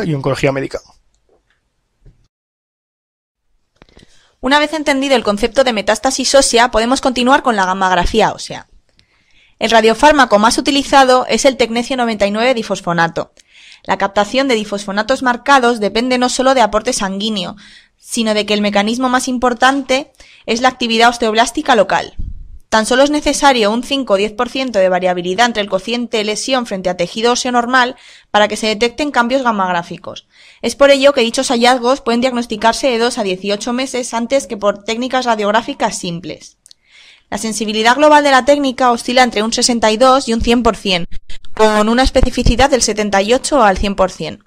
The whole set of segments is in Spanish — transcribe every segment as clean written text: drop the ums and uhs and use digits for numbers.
y oncología médica. Una vez entendido el concepto de metástasis ósea, podemos continuar con la gammagrafía ósea. El radiofármaco más utilizado es el tecnecio 99 difosfonato. La captación de difosfonatos marcados depende no solo de aporte sanguíneo, sino de que el mecanismo más importante es la actividad osteoblástica local. Tan solo es necesario un 5 o 10% de variabilidad entre el cociente lesión frente a tejido óseo normal para que se detecten cambios gammagráficos. Es por ello que dichos hallazgos pueden diagnosticarse de 2 a 18 meses antes que por técnicas radiográficas simples. La sensibilidad global de la técnica oscila entre un 62 y un 100%, con una especificidad del 78 al 100%.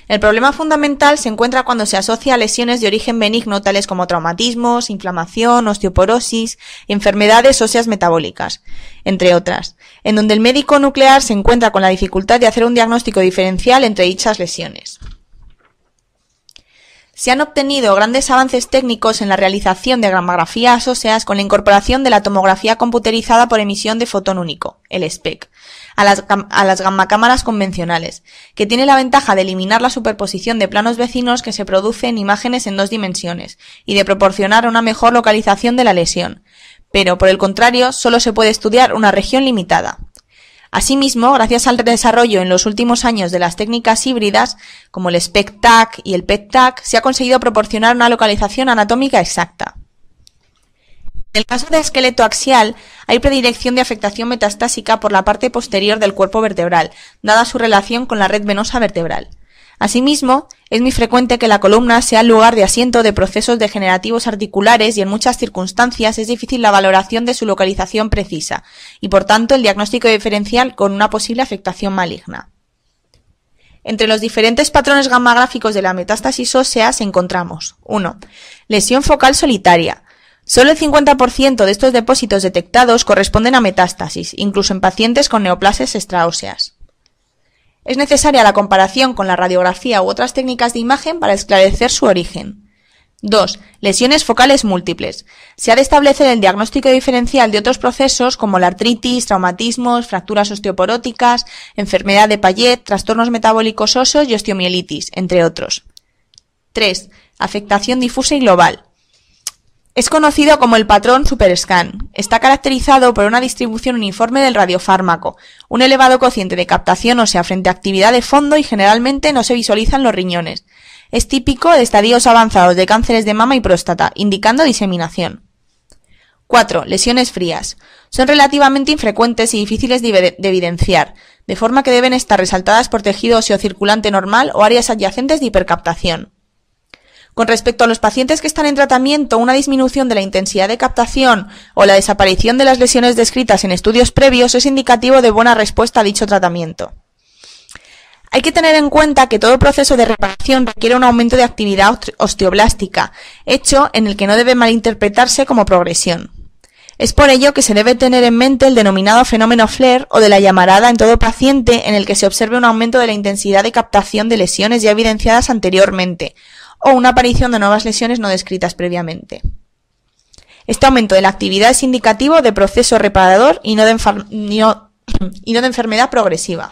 El problema fundamental se encuentra cuando se asocia a lesiones de origen benigno tales como traumatismos, inflamación, osteoporosis y enfermedades óseas metabólicas, entre otras, en donde el médico nuclear se encuentra con la dificultad de hacer un diagnóstico diferencial entre dichas lesiones. Se han obtenido grandes avances técnicos en la realización de gammografías óseas con la incorporación de la tomografía computerizada por emisión de fotón único, el SPEC, a las gammacámaras convencionales, que tiene la ventaja de eliminar la superposición de planos vecinos que se produce en imágenes en 2 dimensiones y de proporcionar una mejor localización de la lesión, pero por el contrario solo se puede estudiar una región limitada. Asimismo, gracias al desarrollo en los últimos años de las técnicas híbridas, como el SPECT-TAC y el PET-TAC, se ha conseguido proporcionar una localización anatómica exacta. En el caso de esqueleto axial, hay predilección de afectación metastásica por la parte posterior del cuerpo vertebral, dada su relación con la red venosa vertebral. Asimismo, es muy frecuente que la columna sea el lugar de asiento de procesos degenerativos articulares y en muchas circunstancias es difícil la valoración de su localización precisa y por tanto el diagnóstico diferencial con una posible afectación maligna. Entre los diferentes patrones gammagráficos de la metástasis ósea encontramos 1. Lesión focal solitaria. Solo el 50% de estos depósitos detectados corresponden a metástasis, incluso en pacientes con neoplasias extraóseas. Es necesaria la comparación con la radiografía u otras técnicas de imagen para esclarecer su origen. 2. Lesiones focales múltiples. Se ha de establecer el diagnóstico diferencial de otros procesos como la artritis, traumatismos, fracturas osteoporóticas, enfermedad de Payet, trastornos metabólicos óseos y osteomielitis, entre otros. 3. Afectación difusa y global. Es conocido como el patrón SuperScan. Está caracterizado por una distribución uniforme del radiofármaco, un elevado cociente de captación ósea frente a actividad de fondo y generalmente no se visualizan los riñones. Es típico de estadios avanzados de cánceres de mama y próstata, indicando diseminación. 4. Lesiones frías. Son relativamente infrecuentes y difíciles de evidenciar, de forma que deben estar resaltadas por tejido óseo circulante normal o áreas adyacentes de hipercaptación. Con respecto a los pacientes que están en tratamiento, una disminución de la intensidad de captación o la desaparición de las lesiones descritas en estudios previos es indicativo de buena respuesta a dicho tratamiento. Hay que tener en cuenta que todo proceso de reparación requiere un aumento de actividad osteoblástica, hecho en el que no debe malinterpretarse como progresión. Es por ello que se debe tener en mente el denominado fenómeno FLAIR o de la llamarada en todo paciente en el que se observe un aumento de la intensidad de captación de lesiones ya evidenciadas anteriormente, o una aparición de nuevas lesiones no descritas previamente. Este aumento de la actividad es indicativo de proceso reparador y no de enfermedad progresiva.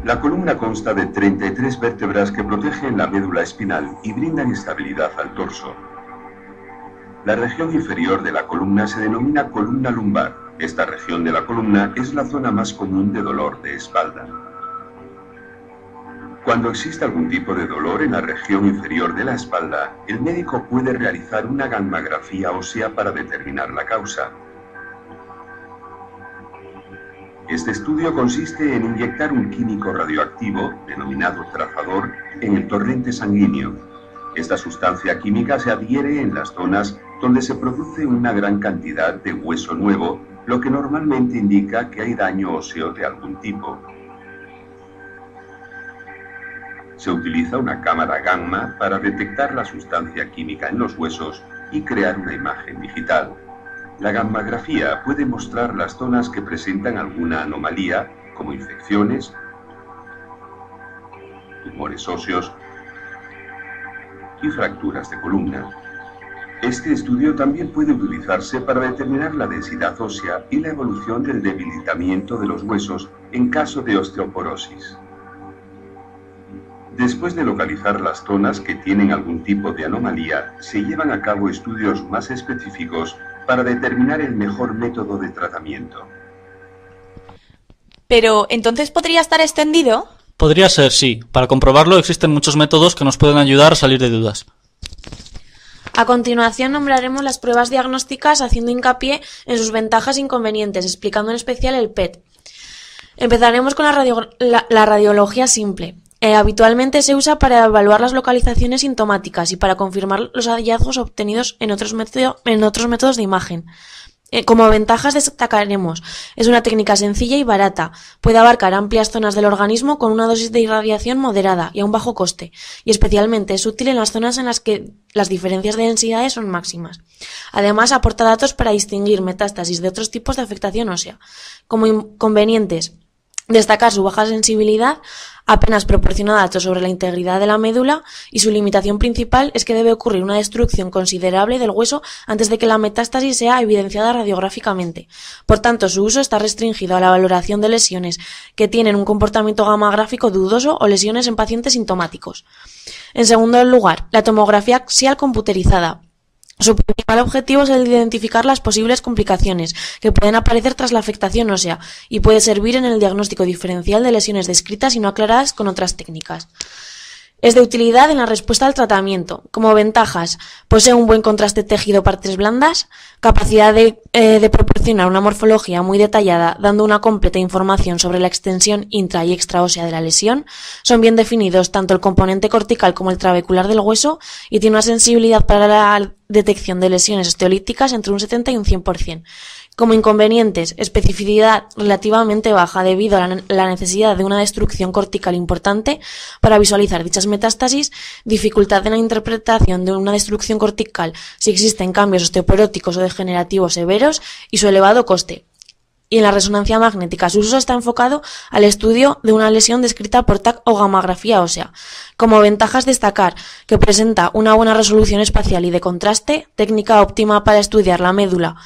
La columna consta de 33 vértebras que protegen la médula espinal y brindan estabilidad al torso. La región inferior de la columna se denomina columna lumbar. Esta región de la columna es la zona más común de dolor de espalda. Cuando existe algún tipo de dolor en la región inferior de la espalda, el médico puede realizar una gammografía ósea para determinar la causa. Este estudio consiste en inyectar un químico radioactivo, denominado trazador, en el torrente sanguíneo. Esta sustancia química se adhiere en las zonas donde se produce una gran cantidad de hueso nuevo, lo que normalmente indica que hay daño óseo de algún tipo. Se utiliza una cámara gamma para detectar la sustancia química en los huesos y crear una imagen digital. La gammografía puede mostrar las zonas que presentan alguna anomalía, como infecciones, tumores óseos y fracturas de columna. Este estudio también puede utilizarse para determinar la densidad ósea y la evolución del debilitamiento de los huesos en caso de osteoporosis. Después de localizar las zonas que tienen algún tipo de anomalía, se llevan a cabo estudios más específicos para determinar el mejor método de tratamiento. Pero, ¿entonces podría estar extendido? Podría ser, sí. Para comprobarlo existen muchos métodos que nos pueden ayudar a salir de dudas. A continuación nombraremos las pruebas diagnósticas haciendo hincapié en sus ventajas e inconvenientes, explicando en especial el PET. Empezaremos con la radiología simple. Habitualmente se usa para evaluar las localizaciones sintomáticas y para confirmar los hallazgos obtenidos en otros métodos de imagen. Como ventajas destacaremos: es una técnica sencilla y barata, puede abarcar amplias zonas del organismo con una dosis de irradiación moderada y a un bajo coste, y especialmente es útil en las zonas en las que las diferencias de densidades son máximas. Además, aporta datos para distinguir metástasis de otros tipos de afectación ósea. Como inconvenientes, destacar su baja sensibilidad, apenas proporciona datos sobre la integridad de la médula, y su limitación principal es que debe ocurrir una destrucción considerable del hueso antes de que la metástasis sea evidenciada radiográficamente. Por tanto, su uso está restringido a la valoración de lesiones que tienen un comportamiento gamagráfico dudoso o lesiones en pacientes sintomáticos. En segundo lugar, la tomografía axial computerizada. Su principal objetivo es el de identificar las posibles complicaciones que pueden aparecer tras la afectación ósea y puede servir en el diagnóstico diferencial de lesiones descritas y no aclaradas con otras técnicas. Es de utilidad en la respuesta al tratamiento. Como ventajas, posee un buen contraste tejido-partes blandas, capacidad de proporcionar una morfología muy detallada, dando una completa información sobre la extensión intra- y extraósea de la lesión. Son bien definidos tanto el componente cortical como el trabecular del hueso y tiene una sensibilidad para la detección de lesiones osteolíticas entre un 70 y un 100%. Como inconvenientes, especificidad relativamente baja debido a la necesidad de una destrucción cortical importante para visualizar dichas metástasis, dificultad en la interpretación de una destrucción cortical si existen cambios osteoporóticos o degenerativos severos y su elevado coste. Y en la resonancia magnética, su uso está enfocado al estudio de una lesión descrita por TAC o gamografía ósea. Como ventajas destacar que presenta una buena resolución espacial y de contraste, técnica óptima para estudiar la médula,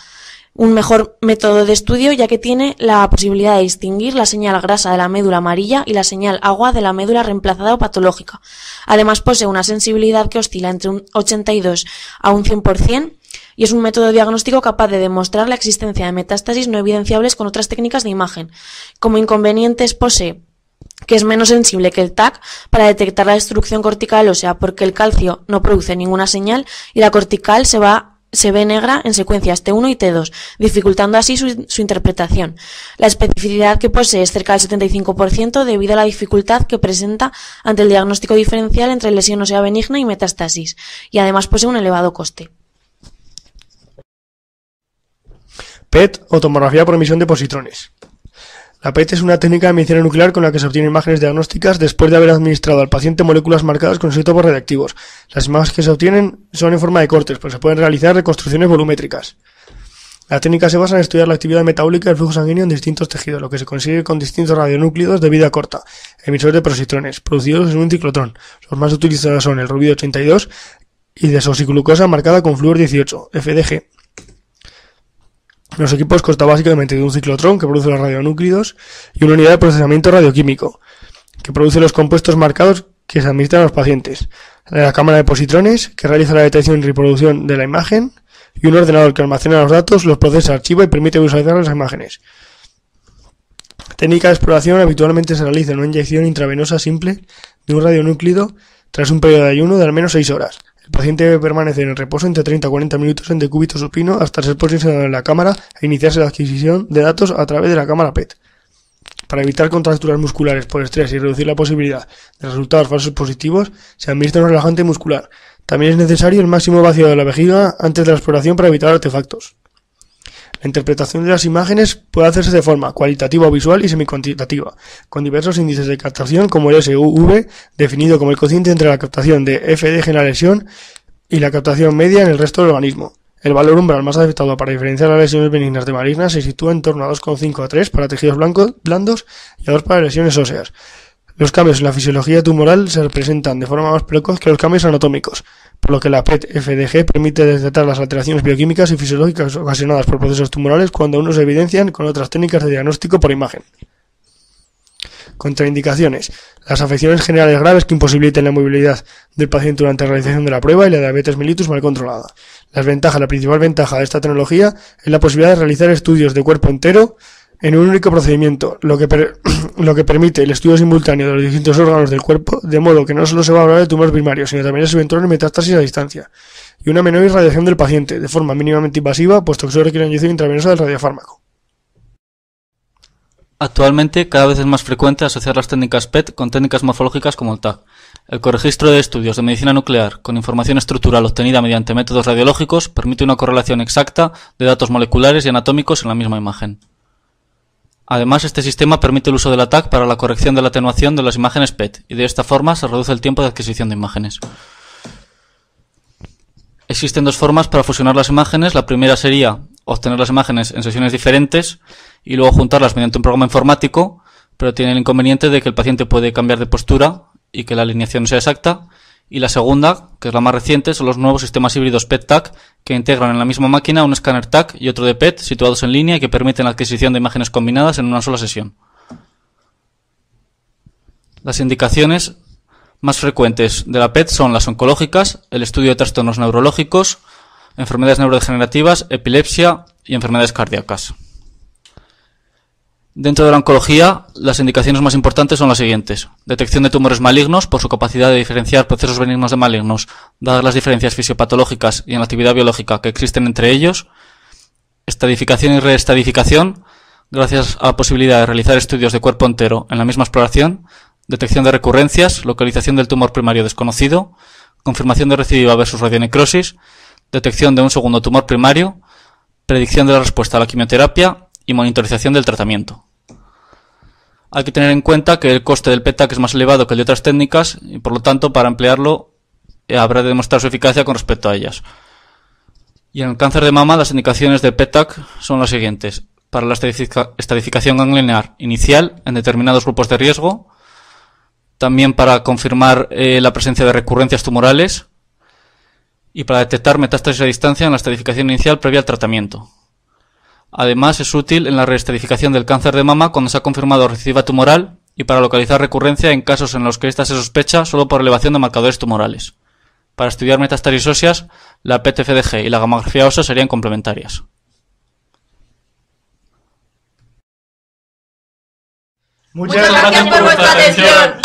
un mejor método de estudio ya que tiene la posibilidad de distinguir la señal grasa de la médula amarilla y la señal agua de la médula reemplazada o patológica. Además posee una sensibilidad que oscila entre un 82 a un 100% y es un método diagnóstico capaz de demostrar la existencia de metástasis no evidenciables con otras técnicas de imagen. Como inconvenientes posee que es menos sensible que el TAC para detectar la destrucción cortical ósea porque el calcio no produce ninguna señal y la cortical se ve negra en secuencias T1 y T2, dificultando así su interpretación. La especificidad que posee es cerca del 75% debido a la dificultad que presenta ante el diagnóstico diferencial entre lesión ósea benigna y metástasis, y además posee un elevado coste. PET o tomografía por emisión de positrones. La PET es una técnica de medicina nuclear con la que se obtienen imágenes diagnósticas después de haber administrado al paciente moléculas marcadas con isótopos radiactivos. Las imágenes que se obtienen son en forma de cortes, pues se pueden realizar reconstrucciones volumétricas. La técnica se basa en estudiar la actividad metabólica del flujo sanguíneo en distintos tejidos, lo que se consigue con distintos radionúclidos de vida corta, emisores de positrones, producidos en un ciclotrón. Los más utilizados son el rubio 82 y desoxiglucosa marcada con flúor 18, FDG. Los equipos constan básicamente de un ciclotrón que produce los radionúclidos y una unidad de procesamiento radioquímico que produce los compuestos marcados que se administran a los pacientes, la cámara de positrones que realiza la detección y reproducción de la imagen y un ordenador que almacena los datos, los procesa, archiva y permite visualizar las imágenes. La técnica de exploración habitualmente se realiza en una inyección intravenosa simple de un radionúclido tras un periodo de ayuno de al menos 6 horas. El paciente debe permanecer en reposo entre 30 a 40 minutos en decúbito supino hasta ser posicionado en la cámara e iniciarse la adquisición de datos a través de la cámara PET. Para evitar contracturas musculares por estrés y reducir la posibilidad de resultados falsos positivos, se administra un relajante muscular. También es necesario el máximo vaciado de la vejiga antes de la exploración para evitar artefactos. La interpretación de las imágenes puede hacerse de forma cualitativa o visual y semicuantitativa, con diversos índices de captación como el SUV, definido como el cociente entre la captación de FDG en la lesión y la captación media en el resto del organismo. El valor umbral más aceptado para diferenciar las lesiones benignas de malignas se sitúa en torno a 2,5 a 3 para tejidos blandos y a 2 para lesiones óseas. Los cambios en la fisiología tumoral se representan de forma más precoz que los cambios anatómicos, por lo que la PET-FDG permite detectar las alteraciones bioquímicas y fisiológicas ocasionadas por procesos tumorales cuando aún no se evidencian con otras técnicas de diagnóstico por imagen. Contraindicaciones. Las afecciones generales graves que imposibiliten la movilidad del paciente durante la realización de la prueba y la diabetes mellitus mal controlada. La principal ventaja de esta tecnología es la posibilidad de realizar estudios de cuerpo entero en un único procedimiento, lo que permite el estudio simultáneo de los distintos órganos del cuerpo, de modo que no solo se va a hablar de tumores primarios, sino también de su eventual metástasis a distancia, y una menor irradiación del paciente, de forma mínimamente invasiva, puesto que solo requiere una inyección intravenosa del radiofármaco. Actualmente, cada vez es más frecuente asociar las técnicas PET con técnicas morfológicas como el TAC. El corregistro de estudios de medicina nuclear con información estructural obtenida mediante métodos radiológicos permite una correlación exacta de datos moleculares y anatómicos en la misma imagen. Además, este sistema permite el uso del TAC para la corrección de la atenuación de las imágenes PET, y de esta forma se reduce el tiempo de adquisición de imágenes. Existen dos formas para fusionar las imágenes. La primera sería obtener las imágenes en sesiones diferentes y luego juntarlas mediante un programa informático, pero tiene el inconveniente de que el paciente puede cambiar de postura y que la alineación sea exacta. Y la segunda, que es la más reciente, son los nuevos sistemas híbridos PET-TAC que integran en la misma máquina un escáner TAC y otro de PET situados en línea y que permiten la adquisición de imágenes combinadas en una sola sesión. Las indicaciones más frecuentes de la PET son las oncológicas, el estudio de trastornos neurológicos, enfermedades neurodegenerativas, epilepsia y enfermedades cardíacas. Dentro de la oncología, las indicaciones más importantes son las siguientes. Detección de tumores malignos por su capacidad de diferenciar procesos benignos de malignos, dadas las diferencias fisiopatológicas y en la actividad biológica que existen entre ellos. Estadificación y reestadificación, gracias a la posibilidad de realizar estudios de cuerpo entero en la misma exploración. Detección de recurrencias, localización del tumor primario desconocido, confirmación de recidiva versus radionecrosis, detección de un segundo tumor primario, predicción de la respuesta a la quimioterapia y monitorización del tratamiento. Hay que tener en cuenta que el coste del PET-TAC es más elevado que el de otras técnicas y por lo tanto para emplearlo habrá de demostrar su eficacia con respecto a ellas. Y en el cáncer de mama las indicaciones del PET-TAC son las siguientes. Para la estadificación ganglionar inicial en determinados grupos de riesgo, también para confirmar la presencia de recurrencias tumorales y para detectar metástasis a distancia en la estadificación inicial previa al tratamiento. Además, es útil en la reestadificación del cáncer de mama cuando se ha confirmado recidiva tumoral y para localizar recurrencia en casos en los que ésta se sospecha solo por elevación de marcadores tumorales. Para estudiar metástasis óseas, la PET-FDG y la gamografía ósea serían complementarias. Muchas gracias por vuestra atención.